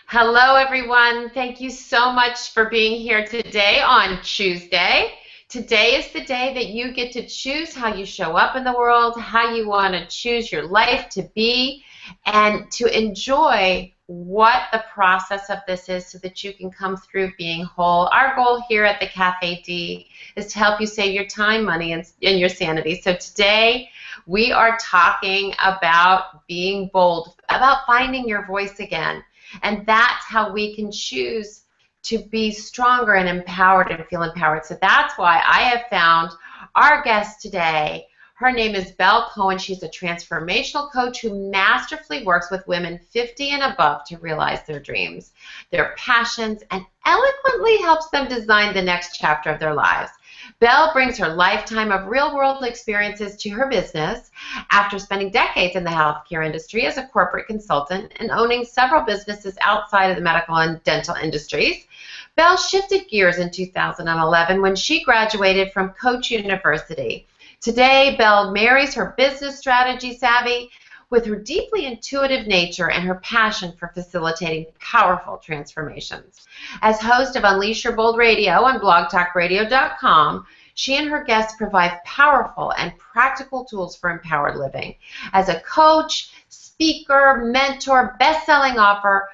Hello, everyone. Thank you so much for being here today on CHOOSEday. Today is the day that you get to choose how you show up in the world, how you want to choose your life to be, and to enjoy what the process of this is so that you can come through being whole. Our goal here at the Cafe D is to help you save your time, money, and your sanity. So today we are talking about being bold, about finding your voice again. And that's how we can choose to be stronger and empowered and feel empowered. So that's why I have found our guest today. Her name is Belle Kohen. She's a transformational coach who masterfully works with women 50 and above to realize their dreams, their passions, and eloquently helps them design the next chapter of their lives. Belle brings her lifetime of real-world experiences to her business after spending decades in the healthcare industry as a corporate consultant and owning several businesses outside of the medical and dental industries. Belle shifted gears in 2011 when she graduated from Coach University. Today, Belle marries her business strategy savvy with her deeply intuitive nature and her passion for facilitating powerful transformations. As host of Unleash Your Bold Radio on blogtalkradio.com, she and her guests provide powerful and practical tools for empowered living. As a coach, speaker, mentor, best-selling author,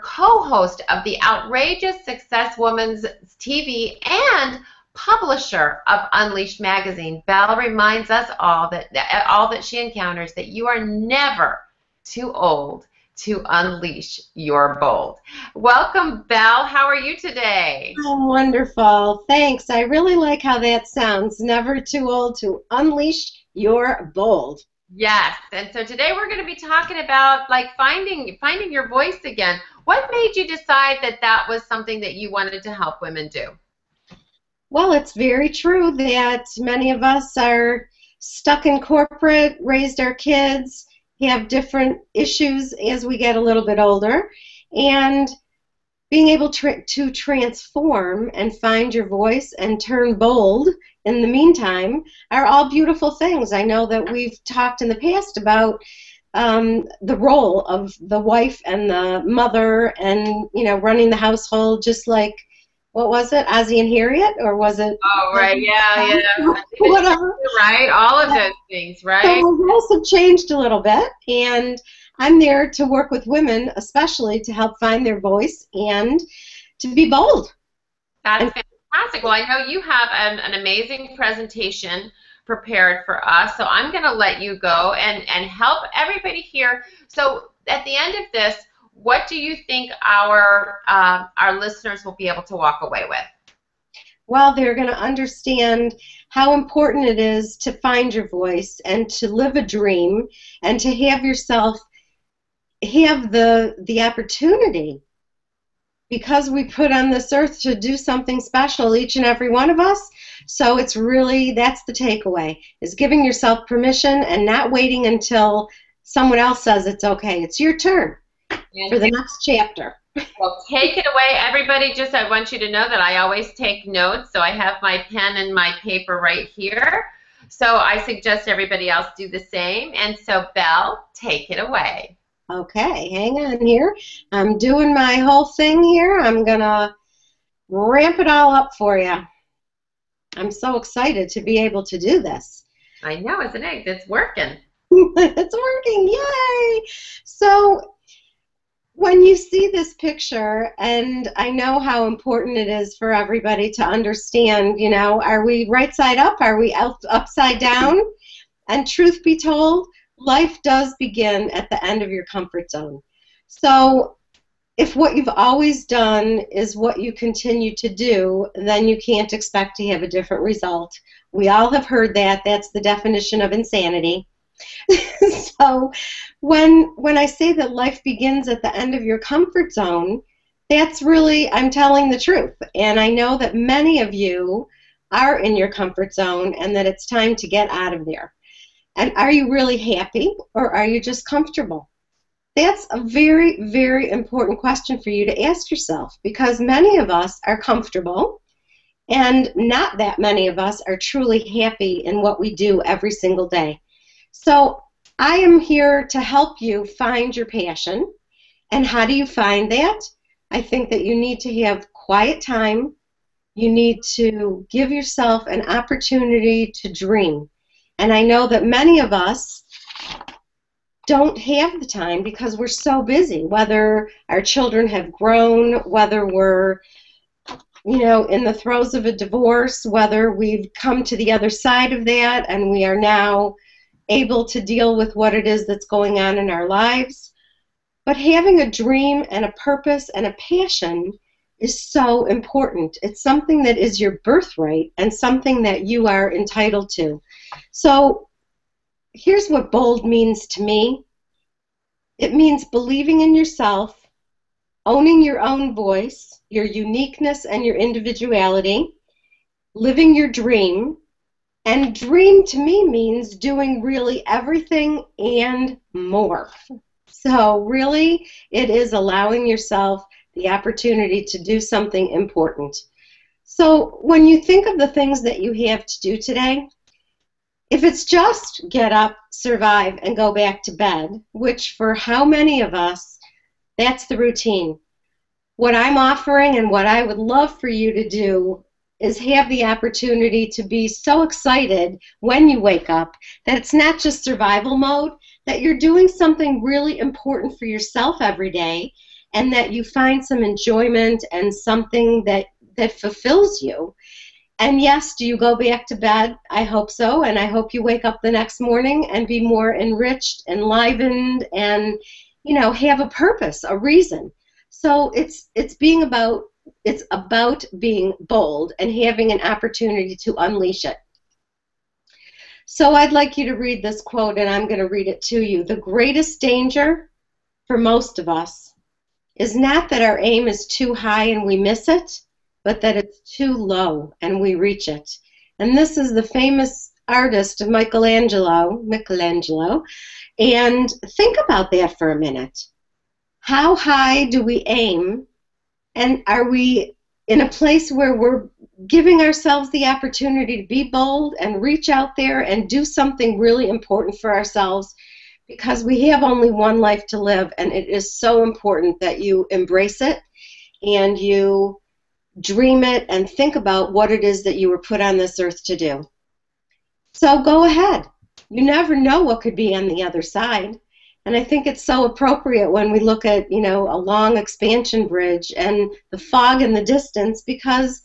co-host of the Outrageous Success Woman's TV, and publisher of Unleashed magazine, Belle reminds us all that she encounters that you are never too old to unleash your bold. Welcome, Belle. How are you today? Oh, wonderful. Thanks. I really like how that sounds. Never too old to unleash your bold. Yes. And so today we're going to be talking about finding your voice again. What made you decide that that was something that you wanted to help women do? Well, it's very true that many of us are stuck in corporate, raised our kids, have different issues as we get a little bit older, and being able to transform and find your voice and turn bold in the meantime are all beautiful things. I know that we've talked in the past about the role of the wife and the mother and, running the household, just like, what was it, Ozzie and Harriet, or was it? Oh, right, yeah. Whatever. Right, all of those things, right? So the roles have changed a little bit, and I'm there to work with women, especially to help find their voice and to be bold. That's fantastic. Well, I know you have an amazing presentation prepared for us, so I'm going to let you go and help everybody here. So at the end of this, what do you think our listeners will be able to walk away with? Well, they're going to understand how important it is to find your voice and to live a dream and to have yourself have the opportunity, because we put on this earth to do something special, each and every one of us. So it's really, that's the takeaway, is giving yourself permission and not waiting until someone else says it's okay. It's your turn for the next chapter. Well, take it away, everybody. Just, I want you to know that I always take notes, so I have my pen and my paper right here. So I suggest everybody else do the same. And so, Belle, take it away. Okay, hang on here. I'm doing my whole thing here. I'm going to ramp it all up for you. I'm so excited to be able to do this. I know, isn't it? It's working. It's working, yay! So, when you see this picture, and I know how important it is for everybody to understand, are we right side up? Are we upside down? And truth be told, life does begin at the end of your comfort zone. So if what you've always done is what you continue to do, then you can't expect to have a different result. We all have heard that. That's the definition of insanity. So when I say that life begins at the end of your comfort zone, that's really, I'm telling the truth. And I know that many of you are in your comfort zone and that it's time to get out of there. And are you really happy, or are you just comfortable? That's a very, very important question for you to ask yourself, because many of us are comfortable and not that many of us are truly happy in what we do every single day. So I am here to help you find your passion And how do you find that? I think that you need to have quiet time. You need to give yourself an opportunity to dream. And I know that many of us don't have the time because we're so busy, whether our children have grown, whether we're, in the throes of a divorce, whether we've come to the other side of that and we are now able to deal with what it is that's going on in our lives. But having a dream and a purpose and a passion is so important. It's something that is your birthright and something that you are entitled to. So here's what bold means to me. It means believing in yourself, owning your own voice, your uniqueness and your individuality, living your dream. And dream to me means doing really everything and more. So really, it is allowing yourself the opportunity to do something important. So when you think of the things that you have to do today, if it's just get up, survive, and go back to bed, which for how many of us, that's the routine. What I'm offering and what I would love for you to do is have the opportunity to be so excited when you wake up that it's not just survival mode, that you're doing something really important for yourself every day, and that you find some enjoyment and something that fulfills you. And yes, do you go back to bed? I hope so, and I hope you wake up the next morning and be more enriched, enlivened, and have a purpose, a reason. So it's about being bold and having an opportunity to unleash it. So I'd like you to read this quote, and I'm going to read it to you. The greatest danger for most of us is not that our aim is too high and we miss it, but that it's too low and we reach it. And this is the famous artist Michelangelo. And think about that for a minute. How high do we aim? And are we in a place where we're giving ourselves the opportunity to be bold and reach out there and do something really important for ourselves? Because we have only one life to live, and it is so important that you embrace it and you dream it and think about what it is that you were put on this earth to do. So go ahead. You never know what could be on the other side. And I think it's so appropriate when we look at, a long expansion bridge and the fog in the distance, because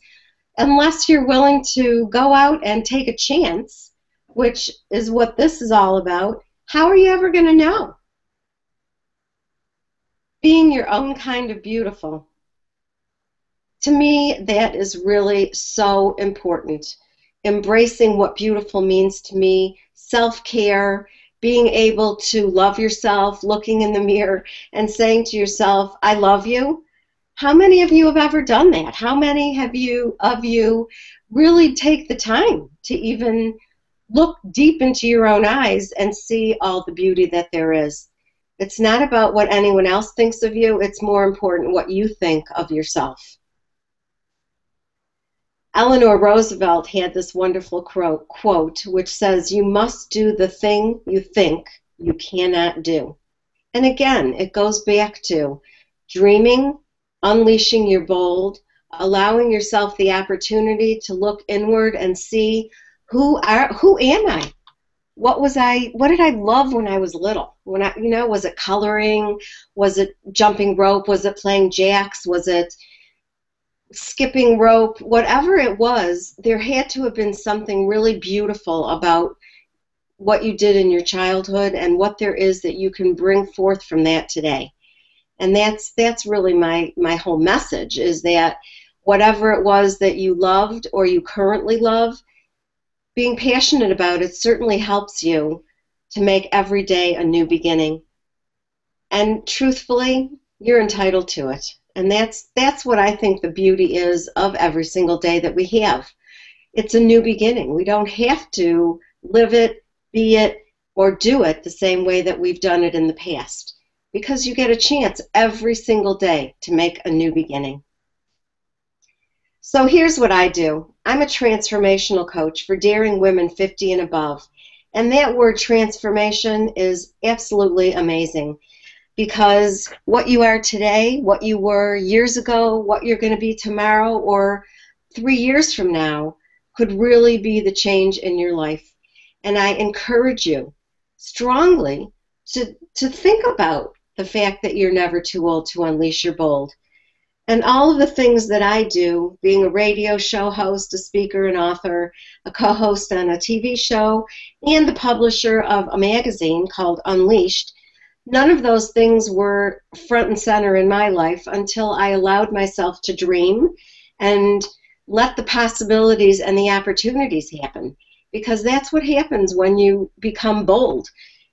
unless you're willing to go out and take a chance, which is what this is all about, how are you ever going to know? Being your own kind of beautiful. To me, that is really so important. Embracing what beautiful means to me, self-care, being able to love yourself, looking in the mirror and saying to yourself, I love you. How many of you have ever done that? How many of you really take the time to even look deep into your own eyes and see all the beauty that there is? It's not about what anyone else thinks of you. It's more important what you think of yourself. Eleanor Roosevelt had this wonderful quote which says, you must do the thing you think you cannot do. And again, it goes back to dreaming, unleashing your bold, allowing yourself the opportunity to look inward and see who am I? What did I love when I was little? Was it coloring? Was it jumping rope? Was it playing jacks? Was it skipping rope? Whatever it was, there had to have been something really beautiful about what you did in your childhood and what there is that you can bring forth from that today. And that's really my whole message, is that whatever it was that you loved or you currently love, being passionate about it certainly helps you to make every day a new beginning. And truthfully, you're entitled to it. And that's what I think the beauty is of every single day that we have. It's a new beginning. We don't have to live it, be it, or do it the same way that we've done it in the past, because you get a chance every single day to make a new beginning. So here's what I do. I'm a transformational coach for daring women 50 and above. And that word transformation is absolutely amazing, because what you are today, what you were years ago, what you're going to be tomorrow or 3 years from now could really be the change in your life. And I encourage you strongly to think about the fact that you're never too old to unleash your bold. And all of the things that I do, being a radio show host, a speaker, an author, a co-host on a TV show, and the publisher of a magazine called Unleashed, none of those things were front and center in my life until I allowed myself to dream and let the possibilities and the opportunities happen. Because that's what happens when you become bold.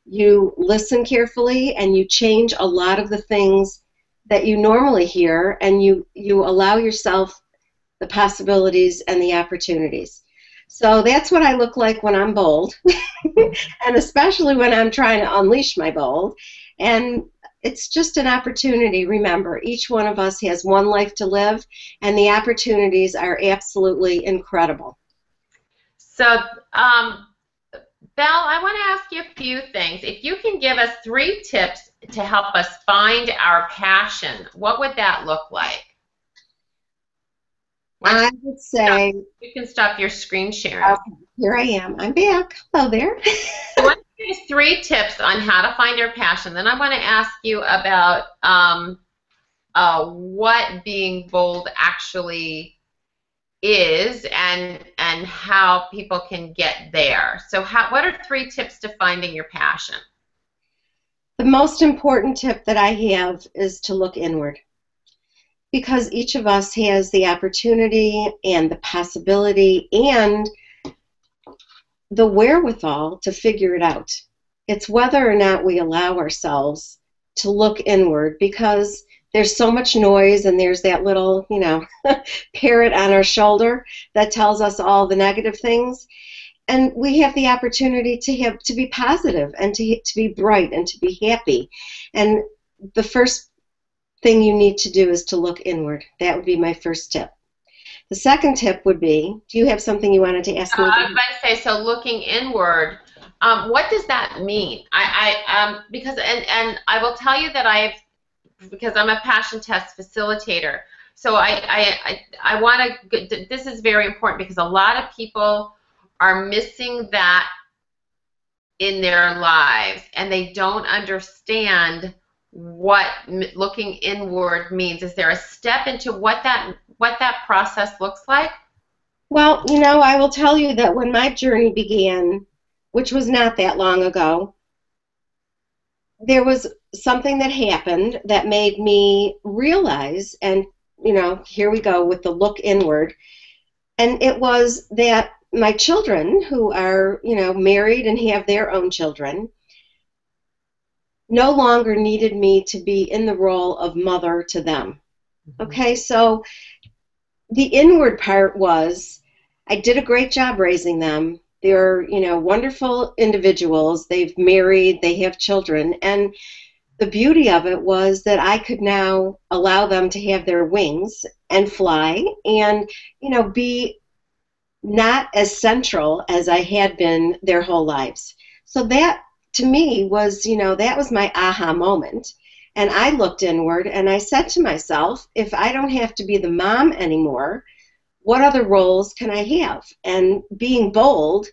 You listen carefully and you change a lot of the things that you normally hear, and you allow yourself the possibilities and the opportunities. So that's what I look like when I'm bold, and especially when I'm trying to unleash my bold. And it's just an opportunity. Remember, each one of us has one life to live, and the opportunities are absolutely incredible. So, Belle, I want to ask you a few things. If you can give us 3 tips to help us find our passion, what would that look like? I would say... You can stop your screen sharing. Okay, here I am. I'm back. Hello there. I want to give us 3 tips on how to find our passion. Then I want to ask you about what being bold actually is and how people can get there. So what are 3 tips to finding your passion? The most important tip that I have is to look inward, because each of us has the opportunity and the possibility and the wherewithal to figure it out. It's whether or not we allow ourselves to look inward, because there's so much noise and there's that little, parrot on our shoulder that tells us all the negative things. And we have the opportunity to be positive and to be bright and to be happy. And the first thing you need to do is to look inward. That would be my first tip. The second tip would be, do you have something you wanted to ask me? I was about to say, so looking inward, what does that mean? Because I will tell you that because I'm a passion test facilitator, so I want to, this is very important because a lot of people are missing that in their lives, and they don't understand what looking inward means. Is there a step into what that process looks like? Well, I will tell you that when my journey began, which was not that long ago, there was something that happened that made me realize, and here we go with the look inward, and it was that my children, who are married and have their own children, no longer needed me to be in the role of mother to them. Okay, so the inward part was, I did a great job raising them. They're wonderful individuals. They've married, they have children, and the beauty of it was that I could now allow them to have their wings and fly and be not as central as I had been their whole lives. So that to me was, that was my aha moment. And I looked inward and I said to myself, if I don't have to be the mom anymore, what other roles can I have? And being bold,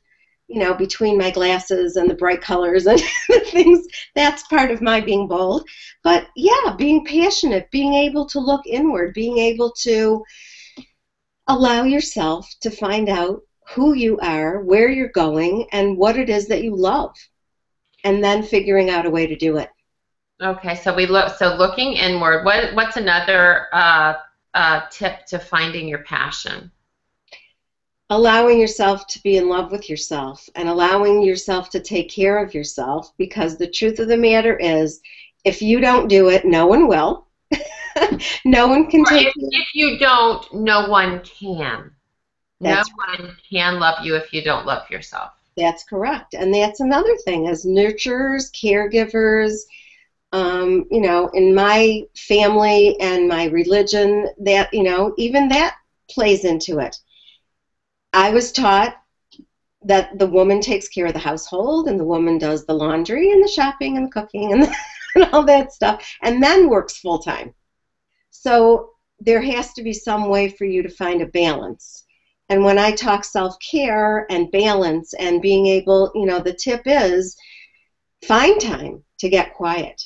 between my glasses and the bright colors and the things, that's part of my being bold. But yeah, being passionate, being able to look inward, being able to allow yourself to find out who you are, where you're going, and what it is that you love, and then figuring out a way to do it. Okay, so looking inward. What's another tip to finding your passion? Allowing yourself to be in love with yourself and allowing yourself to take care of yourself, because the truth of the matter is, if you don't do it, no one will. No one can take you. If you don't, no one can. That's no one can love you if you don't love yourself. That's correct. And that's another thing. As nurturers, caregivers, in my family and my religion, that, even that plays into it. I was taught that the woman takes care of the household and the woman does the laundry and the shopping and the cooking and and all that stuff, and then works full time. So there has to be some way for you to find a balance. And when I talk self-care and balance and being able, the tip is find time to get quiet.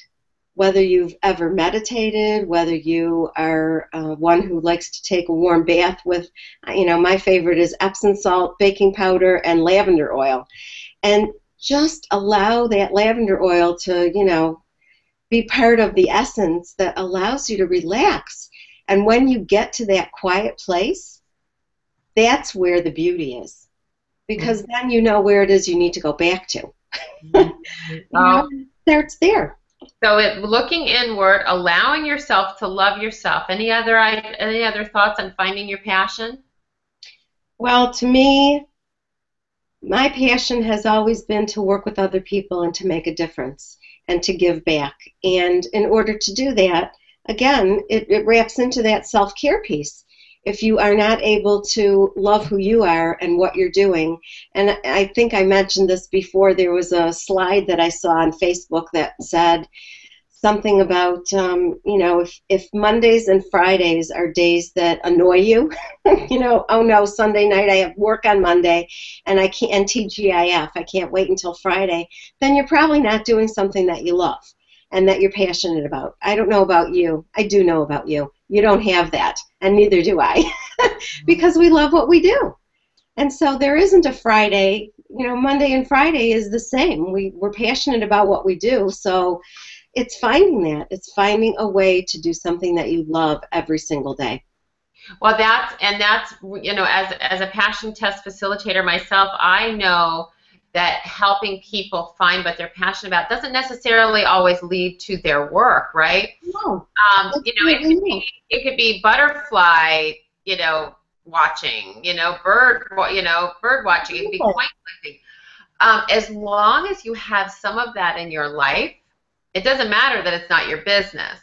Whether you've ever meditated, whether you are one who likes to take a warm bath with, my favorite is Epsom salt, baking powder, and lavender oil. And just allow that lavender oil to, be part of the essence that allows you to relax. And when you get to that quiet place, that's where the beauty is. Because then you know where it is you need to go back to. It's there. So looking inward, allowing yourself to love yourself. Any other thoughts on finding your passion? Well, to me, my passion has always been to work with other people and to make a difference and to give back. And in order to do that, again, it wraps into that self-care piece. If you are not able to love who you are and what you're doing, and I think I mentioned this before, there was a slide that I saw on Facebook that said something about, if Mondays and Fridays are days that annoy you, oh no, Sunday night I have work on Monday and I can't, and TGIF, I can't wait until Friday, then you're probably not doing something that you love and that you're passionate about. I don't know about you. I do know about you. You don't have that, and neither do I, because we love what we do. And so there isn't a Friday, Monday and Friday is the same. We're passionate about what we do, so it's finding that. It's finding a way to do something that you love every single day. Well, that's as a passion test facilitator myself, I know that helping people find what they're passionate about doesn't necessarily always lead to their work, right? No. It could be butterfly, watching, bird watching. It could be coin collecting. As long as you have some of that in your life, it doesn't matter that it's not your business.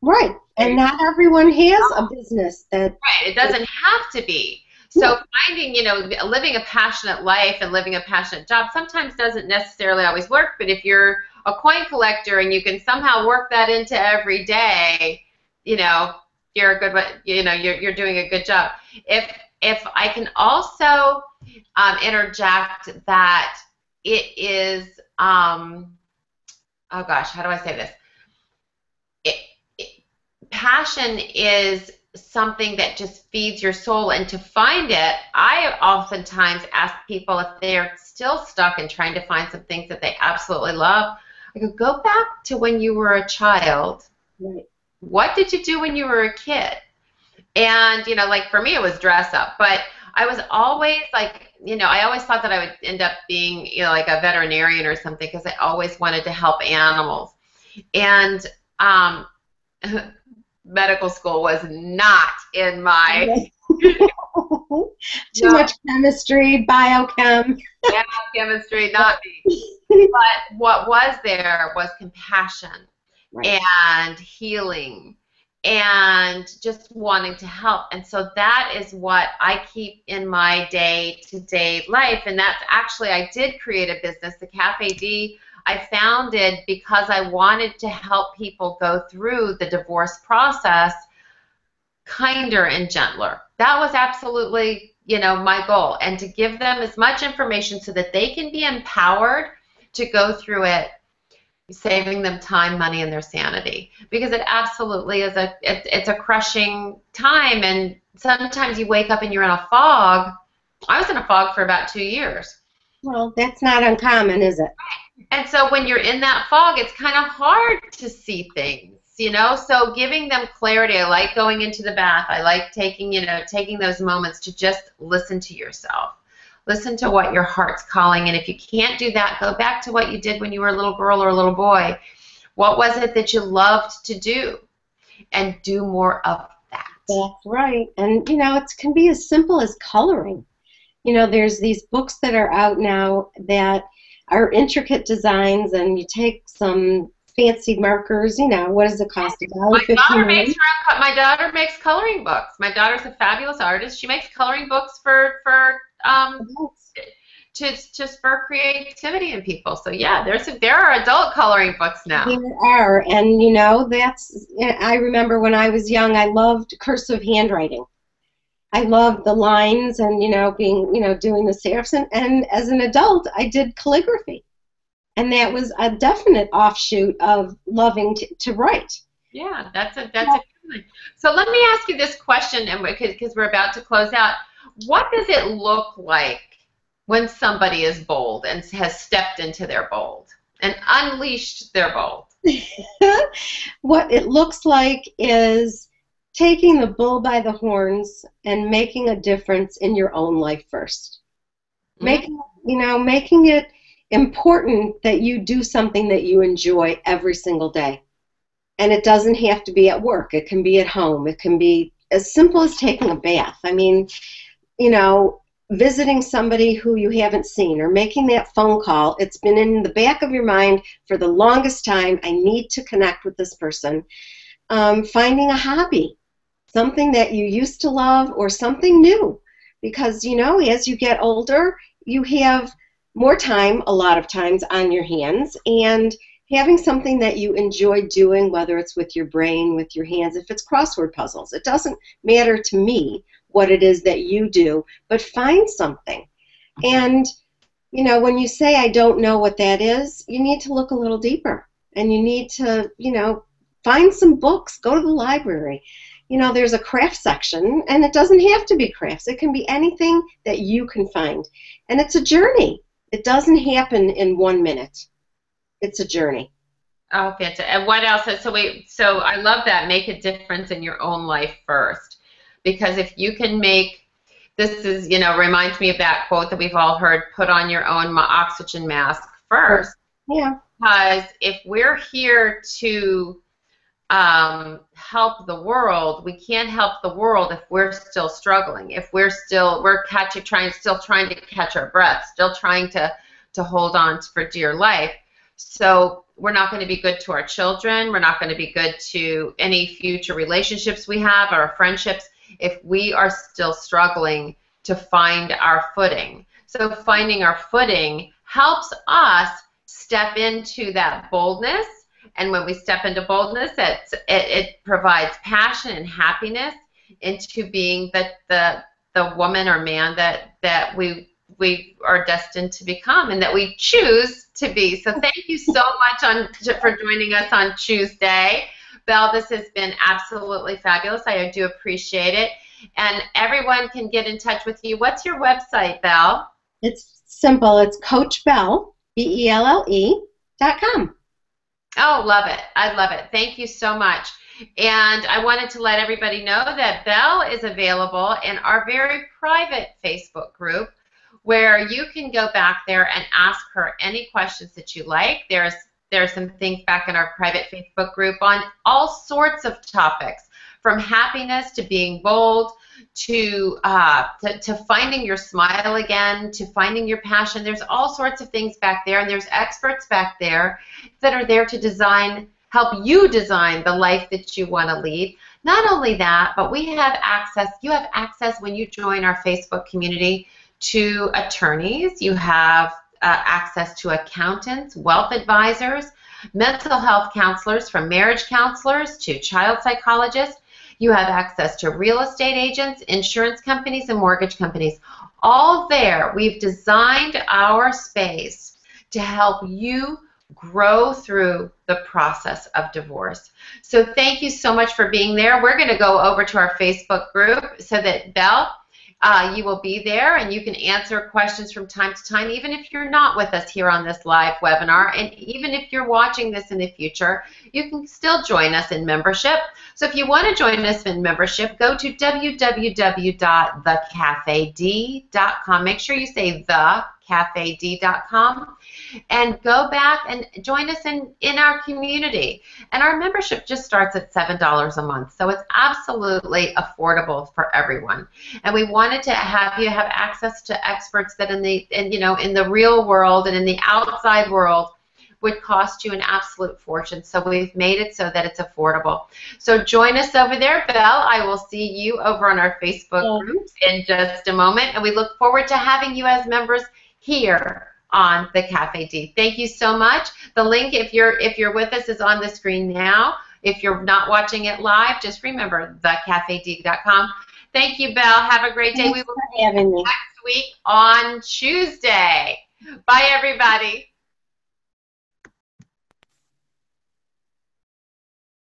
Right. And not everyone has a business that. Right. It doesn't have to be. So finding, living a passionate life and living a passionate job sometimes doesn't necessarily always work, but if you're a coin collector and you can somehow work that into every day, you're a good, you're doing a good job. If I can also interject that it is, oh gosh, how do I say this? Passion is something that just feeds your soul, and to find it, I oftentimes ask people if they're still stuck in trying to find some things that they absolutely love. I go back to when you were a child. Right. What did you do when you were a kid? And, like for me it was dress up, but I was always like, I always thought that I would end up being, like a veterinarian or something, because I always wanted to help animals. And medical school was not in my too much chemistry, biochem. Yeah, chemistry, not me. But what was there was compassion, right, and healing and just wanting to help. And so that is what I keep in my day-to-day life. And that's actually, I did create a business, the Cafe D. I founded because I wanted to help people go through the divorce process kinder and gentler. That was absolutely, my goal, and to give them as much information so that they can be empowered to go through it, saving them time, money, and their sanity. Because it absolutely is it's a crushing time, and sometimes you wake up and you're in a fog. I was in a fog for about 2 years. Well, that's not uncommon, is it? And so when you're in that fog, it's kind of hard to see things, So giving them clarity. I like going into the bath. I like taking those moments to just listen to yourself. Listen to what your heart's calling. And if you can't do that, go back to what you did when you were a little girl or a little boy. What was it that you loved to do? And do more of that. That's right. And, it can be as simple as coloring. There's these books that are out now that are intricate designs, and you take some fancy markers, what does it cost? My daughter makes coloring books. My daughter's a fabulous artist. She makes coloring books for to spur creativity in people. So yeah, there are adult coloring books now. There are, and I remember when I was young, I loved cursive handwriting. I loved the lines and, doing the serifs. And as an adult, I did calligraphy. And that was a definite offshoot of loving to write. Yeah, that's a good one. So let me ask you this question, and because we're about to close out. What does it look like when somebody is bold and has stepped into their bold and unleashed their bold? What it looks like is taking the bull by the horns and making a difference in your own life first. Making it important that you do something that you enjoy every single day. And it doesn't have to be at work. It can be at home. It can be as simple as taking a bath. I mean, visiting somebody who you haven't seen or making that phone call. It's been in the back of your mind for the longest time. I need to connect with this person. Finding a hobby, something that you used to love or something new. Because, as you get older, you have more time, a lot of times, on your hands. And having something that you enjoy doing, whether it's with your brain, with your hands, if it's crossword puzzles, it doesn't matter to me what it is that you do, but find something. And, when you say, I don't know what that is, you need to look a little deeper. And you need to, find some books, go to the library. There's a craft section, and it doesn't have to be crafts. It can be anything that you can find. And it's a journey. It doesn't happen in 1 minute. It's a journey. Oh, fantastic. And what else? So I love that. Make a difference in your own life first. Because if you can reminds me of that quote that we've all heard, put on your own oxygen mask first. Yeah. Because if we're here to help the world, we can't help the world if we're still struggling, if we're trying to catch our breath, still trying to hold on for dear life. So we're not going to be good to our children. We're not going to be good to any future relationships we have or friendships if we are still struggling to find our footing. So finding our footing helps us step into that boldness. And when we step into boldness, it provides passion and happiness into being the woman or man that we are destined to become and that we choose to be. So thank you so much for joining us on CHOOSEday. Belle, this has been absolutely fabulous. I do appreciate it. And everyone can get in touch with you. What's your website, Belle? It's simple. It's Coach Belle, BELLE.com. Oh, love it. I love it. Thank you so much. And I wanted to let everybody know that Belle is available in our very private Facebook group where you can go back there and ask her any questions that you like. There's some things back in our private Facebook group on all sorts of topics, from happiness to being bold to finding your smile again, to finding your passion. There's all sorts of things back there, and there's experts back there that are there to help you design the life that you want to lead. Not only that, but you have access when you join our Facebook community to attorneys. You have access to accountants, wealth advisors, mental health counselors, from marriage counselors to child psychologists. You have access to real estate agents, insurance companies, and mortgage companies. All there. We've designed our space to help you grow through the process of divorce. So thank you so much for being there. We're going to go over to our Facebook group so that, Belle, you will be there and you can answer questions from time to time, even if you're not with us here on this live webinar. And even if you're watching this in the future, you can still join us in membership. So if you want to join us in membership, go to www.thecafed.com. Make sure you say thecafed.com and go back and join us in our community. And our membership just starts at $7 a month, so it's absolutely affordable for everyone. And we wanted to have you have access to experts that in the real world and in the outside world would cost you an absolute fortune. So we've made it so that it's affordable. So join us over there, Belle. I will see you over on our Facebook groups in just a moment, and we look forward to having you as members here on the Cafe D. Thank you so much. The link, if you're with us, is on the screen now. If you're not watching it live, just remember thecafed.com. Thank you, Belle. Have a great day. Thanks We will for see you having me. next week on CHOOSEday. Bye, everybody.